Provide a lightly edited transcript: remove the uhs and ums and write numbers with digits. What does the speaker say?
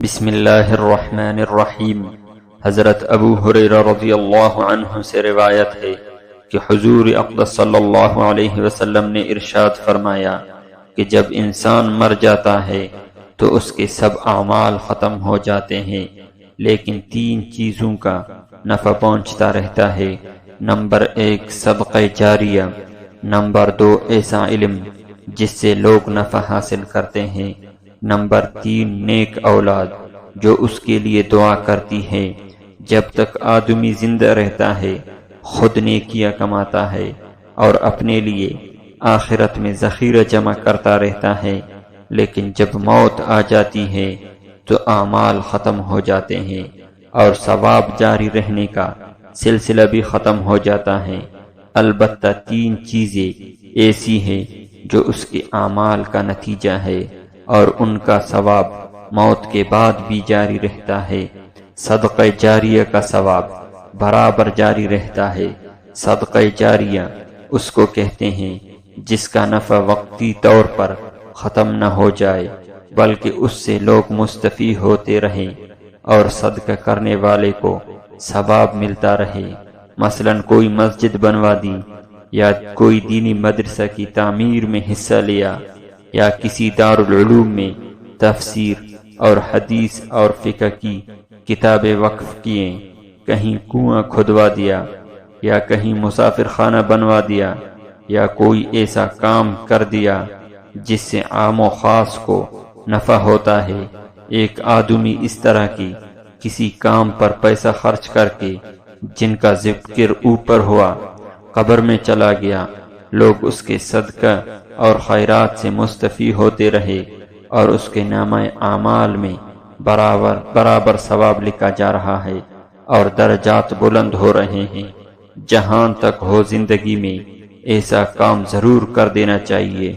بسم اللہ الرحمن الرحیم۔ حضرت ابو ہریرہ رضی اللہ عنہ سے روایت ہے کہ حضور اقدس صلی اللہ علیہ وسلم نے ارشاد فرمایا کہ جب انسان مر جاتا ہے تو اس کے سب اعمال ختم ہو جاتے ہیں، لیکن تین چیزوں کا نفع پہنچتا رہتا ہے۔ نمبر 1 صدقہ جاریہ، نمبر 2 ایسا علم جس سے لوگ نفع حاصل کرتے ہیں، نمبر 3 نیک اولاد جو اس کے لیے دعا کرتی ہے۔ جب تک آدمی زندہ رہتا ہے خود نیکیاں کماتا ہے اور اپنے لیے آخرت میں ذخیرہ جمع کرتا رہتا ہے، لیکن جب موت آ جاتی ہے تو اعمال ختم ہو جاتے ہیں اور ثواب جاری رہنے کا سلسلہ بھی ختم ہو جاتا ہے۔ البتہ تین چیزیں ایسی ہیں جو اس کے اعمال کا نتیجہ ہے اور ان کا ثواب موت کے بعد بھی جاری رہتا ہے۔ صدقہ جاریہ کا ثواب برابر جاری رہتا ہے۔ صدقہ جاریہ اس کو کہتے ہیں جس کا نفع وقتی طور پر ختم نہ ہو جائے بلکہ اس سے لوگ مستفید ہوتے رہیں اور صدقہ کرنے والے کو ثواب ملتا رہے۔ مثلا کوئی مسجد بنوا دی، یا کوئی دینی مدرسہ کی تعمیر میں حصہ لیا، یا کسی دارالعلوم میں تفسیر اور حدیث اور فقہ کی کتابیں وقف کیے، کہیں کنواں کھدوا دیا، یا کہیں مسافر خانہ بنوا دیا، یا کوئی ایسا کام کر دیا جس سے عام و خاص کو نفع ہوتا ہے۔ ایک آدمی اس طرح کی کسی کام پر پیسہ خرچ کر کے جن کا ذکر اوپر ہوا قبر میں چلا گیا، لوگ اس کے صدقہ اور خیرات سے مستفید ہوتے رہے اور اس کے نامہ اعمال میں برابر ثواب لکھا جا رہا ہے اور درجات بلند ہو رہے ہیں۔ جہاں تک ہو زندگی میں ایسا کام ضرور کر دینا چاہیے۔